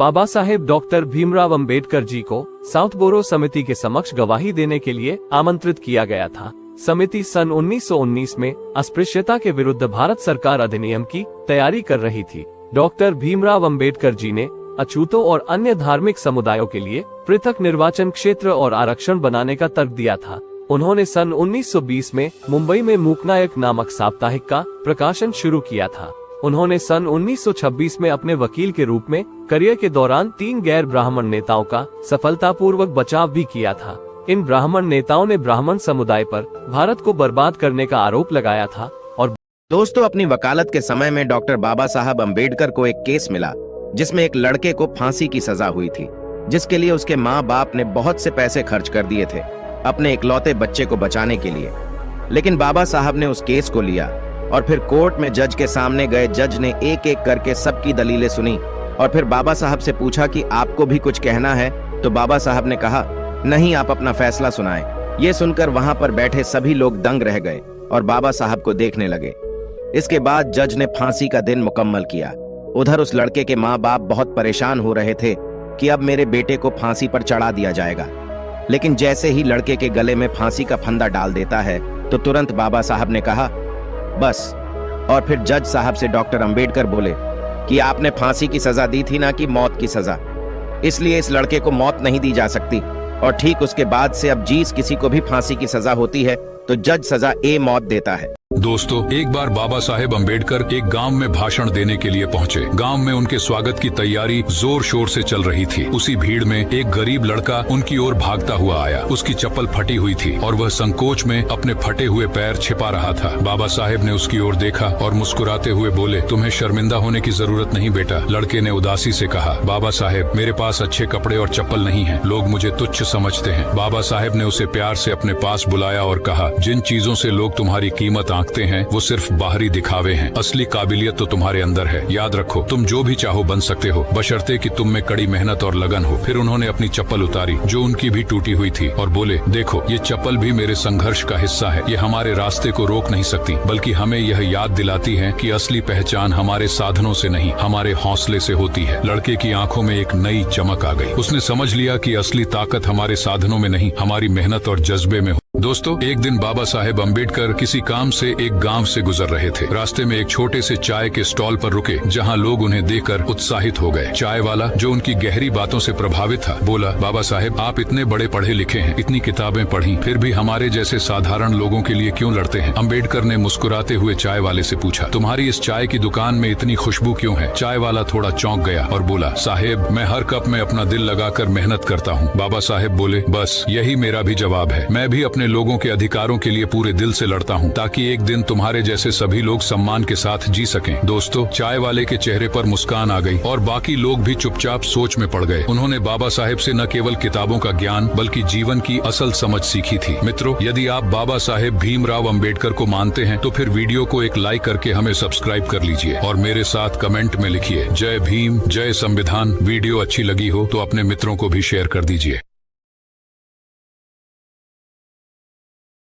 Baba Saheb doctor Bhimrao Ambedkar ji को south बोरो समिति के समक्ष गवाही देने के लिए आमंत्रित किया गया था। समिति सन 1919 में अस्पृश्यता के विरुद्ध भारत सरकार अधिनियम की तैयारी कर रही थी। डॉक्टर भीमराव अंबेडकर जी ने अछूतों और अन्य धार्मिक समुदायों के लिए पृथक निर्वाचन क्षेत्र और आरक्षण बनाने का तर्क दिया था। उन्होंने सन 1920 में मुंबई में मूकनायक नामक साप्ताहिक का प्रकाशन शुरू किया था। उन्होंने सन 1926 में अपने वकील के रूप में करियर के दौरान 3 गैर ब्राह्मण नेताओं का सफलतापूर्वक बचाव भी किया था। इन ब्राह्मण नेताओं ने ब्राह्मण समुदाय पर भारत को बर्बाद करने का आरोप लगाया था। और दोस्तों, अपनी वकालत के समय में डॉक्टर बाबा साहब अंबेडकर को एक केस मिला जिसमें एक लड़के को फांसी की सजा हुई थी, जिसके लिए उसके माँ बाप ने बहुत से पैसे खर्च कर दिए थे अपने इकलौते बच्चे को बचाने के लिए। लेकिन बाबा साहब ने उस केस को लिया और फिर कोर्ट में जज के सामने गए। जज ने एक एक करके सबकी दलीलें सुनी और फिर बाबा साहब से पूछा कि आपको भी कुछ कहना है। तो बाबा साहब ने कहा, नहीं, आप अपना फैसला सुनाएं। ये सुनकर वहां पर बैठे सभी लोग दंग रह गए और बाबा साहब को देखने लगे। इसके बाद जज ने फांसी का दिन मुकम्मल किया। उधर उस लड़के के माँ बाप बहुत परेशान हो रहे थे कि अब मेरे बेटे को फांसी पर चढ़ा दिया जाएगा। लेकिन जैसे ही लड़के के गले में फांसी का फंदा डाल देता है तो तुरंत बाबा साहब ने कहा, बस। और फिर जज साहब से डॉक्टर अंबेडकर बोले कि आपने फांसी की सजा दी थी ना कि मौत की सजा, इसलिए इस लड़के को मौत नहीं दी जा सकती। और ठीक उसके बाद से अब जिस किसी को भी फांसी की सजा होती है तो जज सजा मौत देता है। दोस्तों, एक बार बाबा साहेब अंबेडकर एक गांव में भाषण देने के लिए पहुंचे। गांव में उनके स्वागत की तैयारी जोर शोर से चल रही थी। उसी भीड़ में एक गरीब लड़का उनकी ओर भागता हुआ आया। उसकी चप्पल फटी हुई थी और वह संकोच में अपने फटे हुए पैर छिपा रहा था। बाबा साहेब ने उसकी ओर देखा और मुस्कुराते हुए बोले, तुम्हें शर्मिंदा होने की जरूरत नहीं बेटा। लड़के ने उदासी से कहा, बाबा साहेब, मेरे पास अच्छे कपड़े और चप्पल नहीं है, लोग मुझे तुच्छ समझते हैं। बाबा साहेब ने उसे प्यार से अपने पास बुलाया और कहा, जिन चीजों से लोग तुम्हारी कीमत आंकते हैं वो सिर्फ बाहरी दिखावे हैं, असली काबिलियत तो तुम्हारे अंदर है। याद रखो, तुम जो भी चाहो बन सकते हो, बशर्ते कि तुम में कड़ी मेहनत और लगन हो। फिर उन्होंने अपनी चप्पल उतारी जो उनकी भी टूटी हुई थी और बोले, देखो, ये चप्पल भी मेरे संघर्ष का हिस्सा है। ये हमारे रास्ते को रोक नहीं सकती, बल्कि हमें यह याद दिलाती है कि असली पहचान हमारे साधनों से नहीं, हमारे हौसले से होती है। लड़के की आंखों में एक नई चमक आ गई। उसने समझ लिया कि असली ताकत हमारे साधनों में नहीं, हमारी मेहनत और जज्बे में। दोस्तों, एक दिन बाबा साहेब अंबेडकर किसी काम से एक गांव से गुजर रहे थे। रास्ते में एक छोटे से चाय के स्टॉल पर रुके, जहां लोग उन्हें देखकर उत्साहित हो गए। चाय वाला, जो उनकी गहरी बातों से प्रभावित था, बोला, बाबा साहेब, आप इतने बड़े पढ़े लिखे हैं, इतनी किताबें पढ़ी, फिर भी हमारे जैसे साधारण लोगों के लिए क्यों लड़ते हैं? अंबेडकर ने मुस्कुराते हुए चाय वाले से पूछा, तुम्हारी इस चाय की दुकान में इतनी खुशबू क्यों है? चाय वाला थोड़ा चौंक गया और बोला, साहेब, मैं हर कप में अपना दिल लगाकर मेहनत करता हूँ। बाबा साहेब बोले, बस यही मेरा भी जवाब है। मैं भी अपने लोगों के अधिकारों के लिए पूरे दिल से लड़ता हूं, ताकि एक दिन तुम्हारे जैसे सभी लोग सम्मान के साथ जी सकें। दोस्तों, चाय वाले के चेहरे पर मुस्कान आ गई और बाकी लोग भी चुपचाप सोच में पड़ गए। उन्होंने बाबा साहेब से न केवल किताबों का ज्ञान बल्कि जीवन की असल समझ सीखी थी। मित्रों, यदि आप बाबा साहेब भीमराव अंबेडकर को मानते हैं तो फिर वीडियो को एक लाइक करके हमें सब्सक्राइब कर लीजिए और मेरे साथ कमेंट में लिखिए, जय भीम, जय संविधान। वीडियो अच्छी लगी हो तो अपने मित्रों को भी शेयर कर दीजिए।